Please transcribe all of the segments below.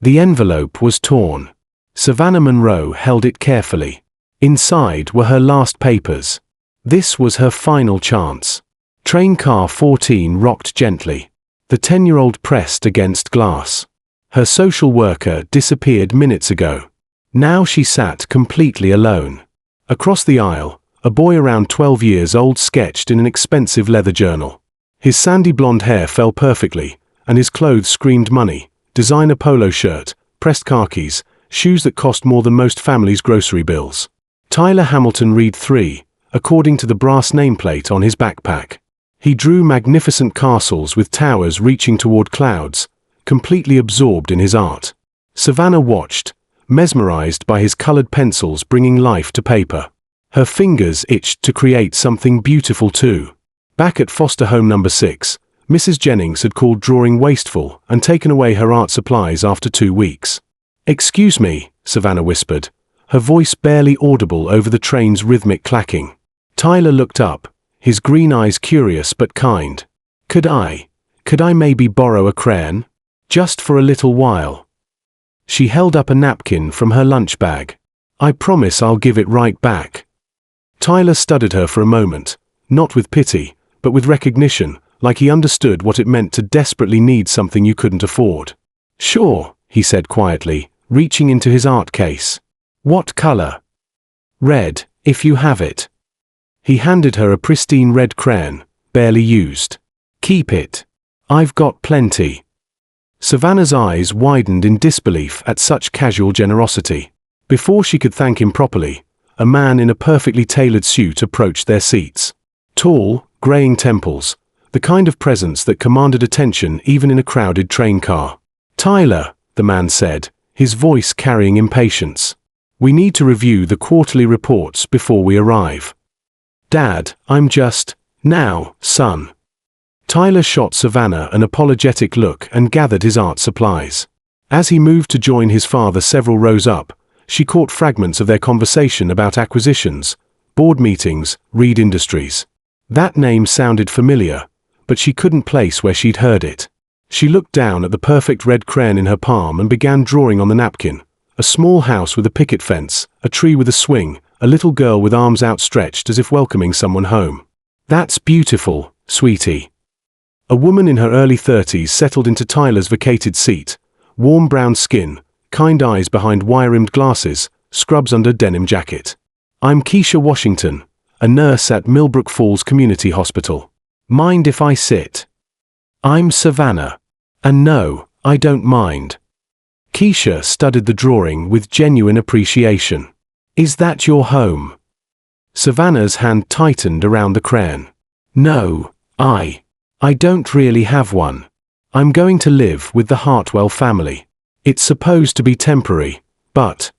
The envelope was torn. Savannah Monroe held it carefully. Inside were her last papers. This was her final chance. Train car 14 rocked gently. The 10-year-old pressed against glass. Her social worker disappeared minutes ago. Now she sat completely alone. Across the aisle, a boy around 12 years old sketched in an expensive leather journal. His sandy blonde hair fell perfectly, and his clothes screamed money: designer polo shirt, pressed khakis, shoes that cost more than most families' grocery bills. Tyler Hamilton Reed III, according to the brass nameplate on his backpack. He drew magnificent castles with towers reaching toward clouds, completely absorbed in his art. Savannah watched, mesmerized by his colored pencils bringing life to paper. Her fingers itched to create something beautiful too. Back at foster home number 6, Mrs. Jennings had called drawing wasteful and taken away her art supplies after 2 weeks. "Excuse me," Savannah whispered, her voice barely audible over the train's rhythmic clacking. Tyler looked up, his green eyes curious but kind. Could I maybe borrow a crayon? Just for a little while." She held up a napkin from her lunch bag. "I promise I'll give it right back." Tyler studied her for a moment, not with pity, but with recognition, like he understood what it meant to desperately need something you couldn't afford. "Sure," he said quietly, reaching into his art case. "What color?" "Red, if you have it." He handed her a pristine red crayon, barely used. "Keep it. I've got plenty." Savannah's eyes widened in disbelief at such casual generosity. Before she could thank him properly, a man in a perfectly tailored suit approached their seats. Tall, graying temples, the kind of presence that commanded attention even in a crowded train car. "Tyler," the man said, his voice carrying impatience. "We need to review the quarterly reports before we arrive." "Dad, I'm just..." "Now, son." Tyler shot Savannah an apologetic look and gathered his art supplies. As he moved to join his father several rows up, she caught fragments of their conversation about acquisitions, board meetings, Reed Industries. That name sounded familiar, but she couldn't place where she'd heard it. She looked down at the perfect red crayon in her palm and began drawing on the napkin. A small house with a picket fence, a tree with a swing, a little girl with arms outstretched as if welcoming someone home. "That's beautiful, sweetie." A woman in her early 30s settled into Tyler's vacated seat, warm brown skin, kind eyes behind wire-rimmed glasses, scrubs under denim jacket. "I'm Keisha Washington, a nurse at Millbrook Falls Community Hospital. Mind if I sit?" "I'm Savannah. And no, I don't mind." Keisha studied the drawing with genuine appreciation. "Is that your home?" Savannah's hand tightened around the crayon. "No, I don't really have one. I'm going to live with the Hartwell family. It's supposed to be temporary, but..."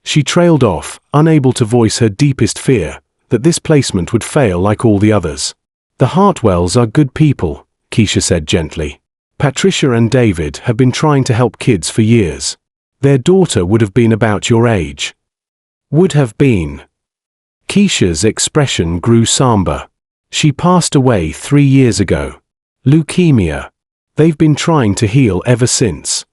She trailed off, unable to voice her deepest fear, that this placement would fail like all the others. "The Hartwells are good people," Keisha said gently. "Patricia and David have been trying to help kids for years. Their daughter would have been about your age." "Would have been." Keisha's expression grew somber. "She passed away 3 years ago. Leukemia. They've been trying to heal ever since."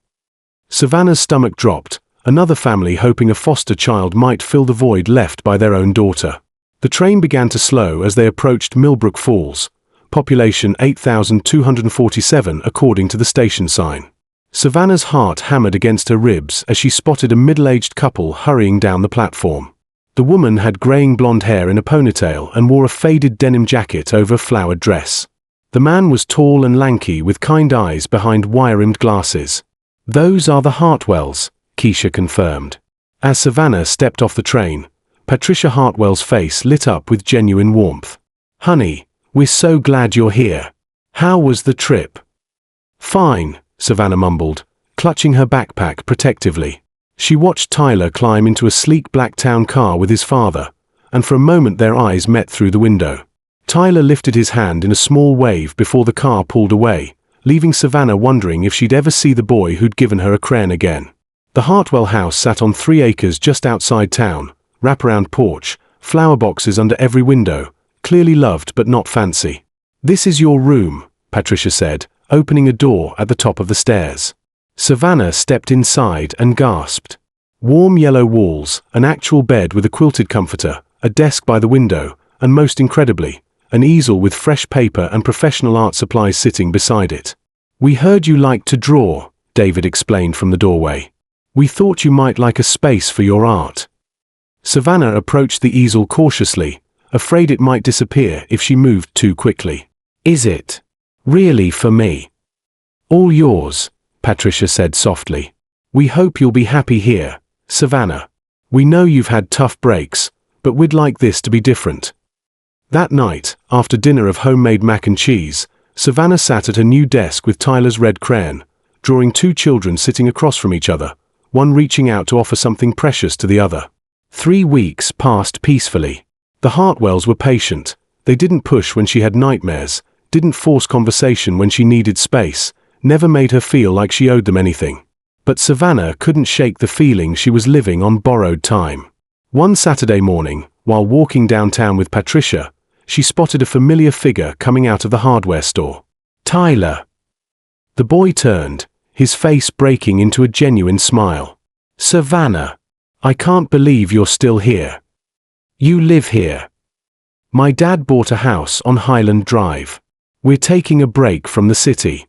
Savannah's stomach dropped, another family hoping a foster child might fill the void left by their own daughter. The train began to slow as they approached Millbrook Falls, population 8,247 according to the station sign. Savannah's heart hammered against her ribs as she spotted a middle-aged couple hurrying down the platform. The woman had graying blonde hair in a ponytail and wore a faded denim jacket over a flowered dress. The man was tall and lanky with kind eyes behind wire-rimmed glasses. "Those are the Hartwells," Keisha confirmed. As Savannah stepped off the train, Patricia Hartwell's face lit up with genuine warmth. "Honey, we're so glad you're here. How was the trip?" "Fine," Savannah mumbled, clutching her backpack protectively. She watched Tyler climb into a sleek black town car with his father, and for a moment their eyes met through the window. Tyler lifted his hand in a small wave before the car pulled away, leaving Savannah wondering if she'd ever see the boy who'd given her a crayon again. The Hartwell house sat on 3 acres just outside town, wraparound porch, flower boxes under every window, clearly loved but not fancy. "This is your room," Patricia said, opening a door at the top of the stairs. Savannah stepped inside and gasped. Warm yellow walls, an actual bed with a quilted comforter, a desk by the window, and most incredibly, an easel with fresh paper and professional art supplies sitting beside it. "We heard you like to draw," David explained from the doorway. "We thought you might like a space for your art." Savannah approached the easel cautiously, afraid it might disappear if she moved too quickly. "Is it really for me?" "All yours," Patricia said softly. "We hope you'll be happy here, Savannah. We know you've had tough breaks, but we'd like this to be different." That night, after dinner of homemade mac and cheese, Savannah sat at her new desk with Tyler's red crayon, drawing two children sitting across from each other, one reaching out to offer something precious to the other. 3 weeks passed peacefully. The Hartwells were patient. They didn't push when she had nightmares, didn't force conversation when she needed space, never made her feel like she owed them anything. But Savannah couldn't shake the feeling she was living on borrowed time. One Saturday morning, while walking downtown with Patricia, she spotted a familiar figure coming out of the hardware store. "Tyler." The boy turned, his face breaking into a genuine smile. "Savannah, I can't believe you're still here. You live here." "My dad bought a house on Highland Drive. We're taking a break from the city."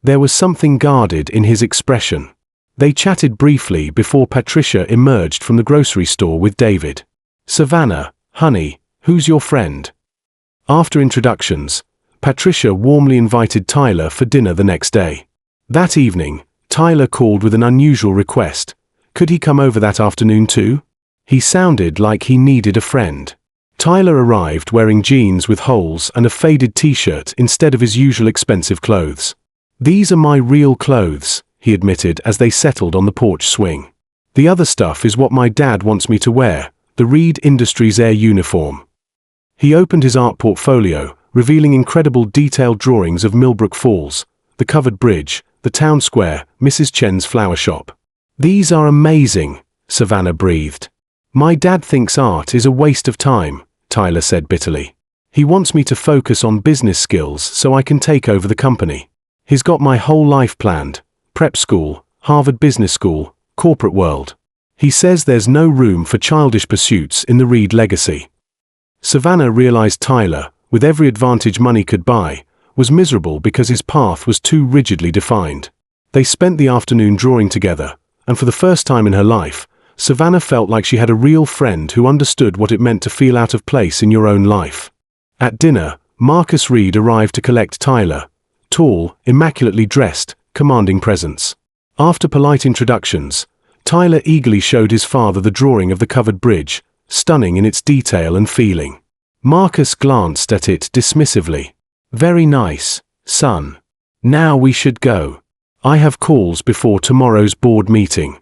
There was something guarded in his expression. They chatted briefly before Patricia emerged from the grocery store with David. "Savannah, honey, who's your friend?" After introductions, Patricia warmly invited Tyler for dinner the next day. That evening, Tyler called with an unusual request. Could he come over that afternoon too? He sounded like he needed a friend. Tyler arrived wearing jeans with holes and a faded t-shirt instead of his usual expensive clothes. "These are my real clothes," he admitted as they settled on the porch swing. "The other stuff is what my dad wants me to wear, the Reed Industries Air uniform." He opened his art portfolio, revealing incredible detailed drawings of Millbrook Falls, the covered bridge, the town square, Mrs. Chen's flower shop. "These are amazing," Savannah breathed. "My dad thinks art is a waste of time," Tyler said bitterly. "He wants me to focus on business skills so I can take over the company. He's got my whole life planned: prep school, Harvard Business School, corporate world. He says there's no room for childish pursuits in the Reed legacy." Savannah realized Tyler, with every advantage money could buy, was miserable because his path was too rigidly defined. They spent the afternoon drawing together, and for the first time in her life, Savannah felt like she had a real friend who understood what it meant to feel out of place in your own life. At dinner, Marcus Reed arrived to collect Tyler, tall, immaculately dressed, commanding presence. After polite introductions, Tyler eagerly showed his father the drawing of the covered bridge, stunning in its detail and feeling. Marcus glanced at it dismissively. "Very nice, son. Now we should go. I have calls before tomorrow's board meeting."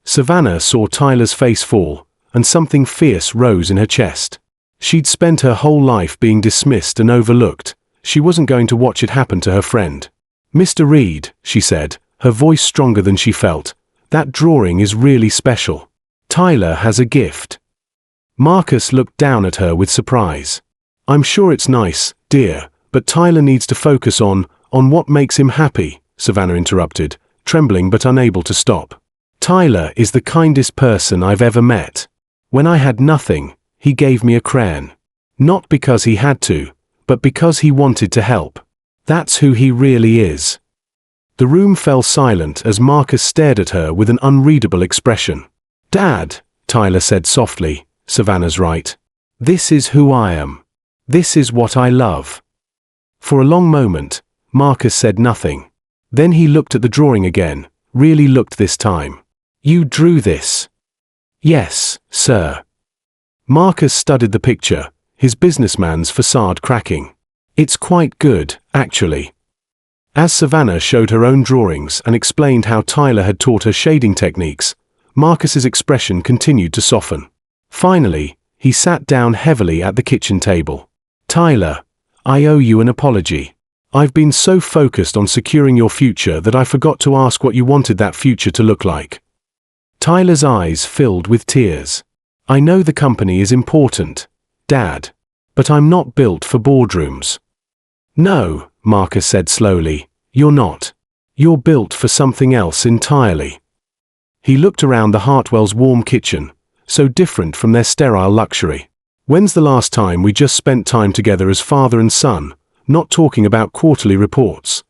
Savannah saw Tyler's face fall, and something fierce rose in her chest. She'd spent her whole life being dismissed and overlooked. She wasn't going to watch it happen to her friend. "Mr. Reed," she said, her voice stronger than she felt, "that drawing is really special. Tyler has a gift." Marcus looked down at her with surprise. "I'm sure it's nice, dear, but Tyler needs to focus on what makes him happy," Savannah interrupted, trembling but unable to stop. "Tyler is the kindest person I've ever met. When I had nothing, he gave me a crayon. Not because he had to, but because he wanted to help. That's who he really is." The room fell silent as Marcus stared at her with an unreadable expression. "Dad," Tyler said softly, "Savannah's right. This is who I am. This is what I love." For a long moment, Marcus said nothing. Then he looked at the drawing again, really looked this time. "You drew this?" "Yes, sir." Marcus studied the picture, his businessman's facade cracking. "It's quite good, actually." As Savannah showed her own drawings and explained how Tyler had taught her shading techniques, Marcus's expression continued to soften. Finally, he sat down heavily at the kitchen table. "Tyler, I owe you an apology. I've been so focused on securing your future that I forgot to ask what you wanted that future to look like." Tyler's eyes filled with tears. "I know the company is important, Dad, but I'm not built for boardrooms." "No," Marcus said slowly, "you're not. You're built for something else entirely. He looked around the Hartwells' warm kitchen, so different from their sterile luxury. When's the last time we just spent time together as father and son, not talking about quarterly reports?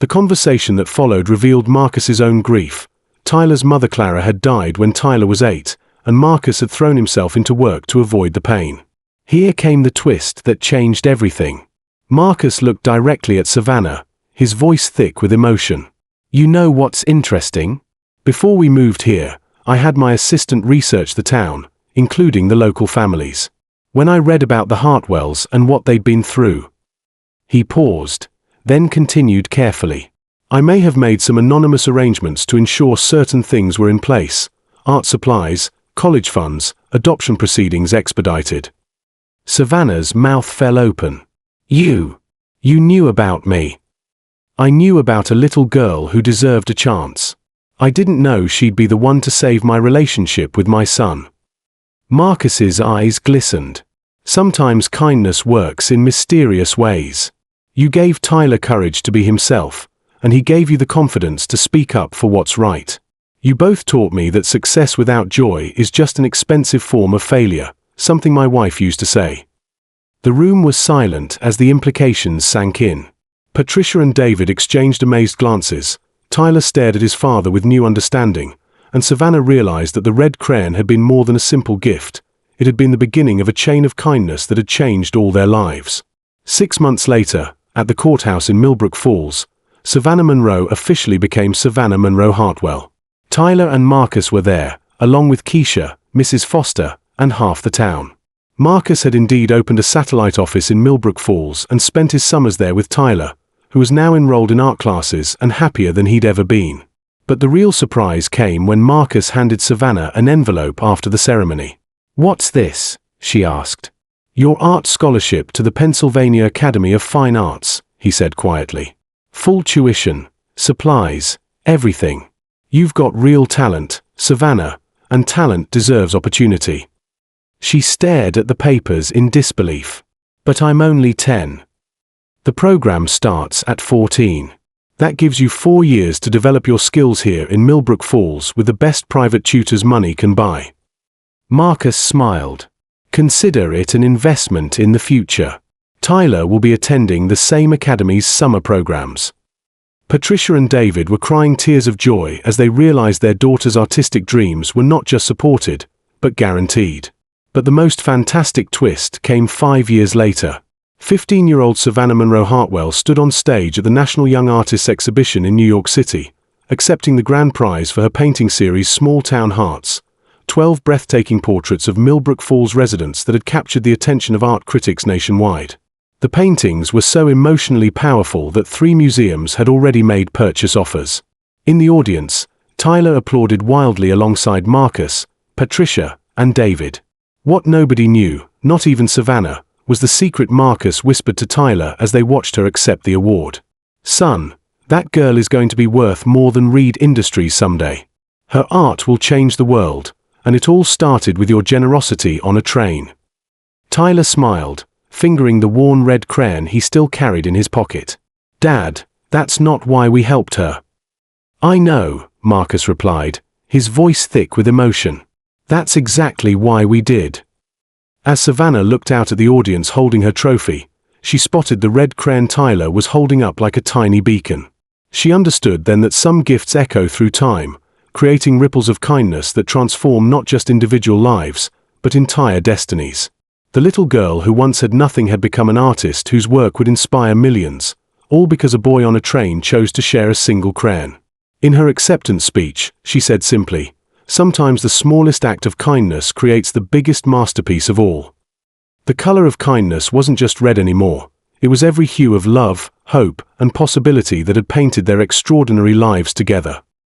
The conversation that followed revealed Marcus's own grief. Tyler's mother Clara had died when Tyler was 8, and Marcus had thrown himself into work to avoid the pain. Here came the twist that changed everything. Marcus looked directly at Savannah, his voice thick with emotion. You know what's interesting? Before we moved here, I had my assistant research the town, including the local families. When I read about the Hartwells and what they'd been through. He paused, then continued carefully. I may have made some anonymous arrangements to ensure certain things were in place: art supplies, college funds, adoption proceedings expedited. Savannah's mouth fell open. You knew about me. I knew about a little girl who deserved a chance. I didn't know she'd be the one to save my relationship with my son. Marcus's eyes glistened. Sometimes kindness works in mysterious ways. You gave Tyler courage to be himself, and he gave you the confidence to speak up for what's right. You both taught me that success without joy is just an expensive form of failure, something my wife used to say. The room was silent as the implications sank in. Patricia and David exchanged amazed glances. Tyler stared at his father with new understanding, and Savannah realized that the red crayon had been more than a simple gift. It had been the beginning of a chain of kindness that had changed all their lives. 6 months later, at the courthouse in Millbrook Falls, Savannah Monroe officially became Savannah Monroe Hartwell. Tyler and Marcus were there, along with Keisha, Mrs. Foster, and half the town. Marcus had indeed opened a satellite office in Millbrook Falls and spent his summers there with Tyler, who was now enrolled in art classes and happier than he'd ever been. But the real surprise came when Marcus handed Savannah an envelope after the ceremony. "What's this?" she asked. "Your art scholarship to the Pennsylvania Academy of Fine Arts," he said quietly. "Full tuition, supplies, everything. You've got real talent, Savannah, and talent deserves opportunity." She stared at the papers in disbelief. "But I'm only 10. The program starts at 14. That gives you 4 years to develop your skills here in Millbrook Falls with the best private tutors money can buy." Marcus smiled. "Consider it an investment in the future. Tyler will be attending the same academy's summer programs." Patricia and David were crying tears of joy as they realized their daughter's artistic dreams were not just supported, but guaranteed. But the most fantastic twist came 5 years later. 15-year-old Savannah Monroe Hartwell stood on stage at the National Young Artists Exhibition in New York City, accepting the grand prize for her painting series Small Town Hearts, 12 breathtaking portraits of Millbrook Falls residents that had captured the attention of art critics nationwide. The paintings were so emotionally powerful that 3 museums had already made purchase offers. In the audience, Tyler applauded wildly alongside Marcus, Patricia, and David. What nobody knew, not even Savannah, was the secret Marcus whispered to Tyler as they watched her accept the award. "Son, that girl is going to be worth more than Reed Industries someday. Her art will change the world, and it all started with your generosity on a train." Tyler smiled, fingering the worn red crayon he still carried in his pocket. "Dad, that's not why we helped her." "I know," Marcus replied, his voice thick with emotion. "That's exactly why we did." As Savannah looked out at the audience holding her trophy, she spotted the red crayon Tyler was holding up like a tiny beacon. She understood then that some gifts echo through time, creating ripples of kindness that transform not just individual lives, but entire destinies. The little girl who once had nothing had become an artist whose work would inspire millions, all because a boy on a train chose to share a single crayon. In her acceptance speech, she said simply, "Sometimes the smallest act of kindness creates the biggest masterpiece of all." The color of kindness wasn't just red anymore. It was every hue of love, hope, and possibility that had painted their extraordinary lives together.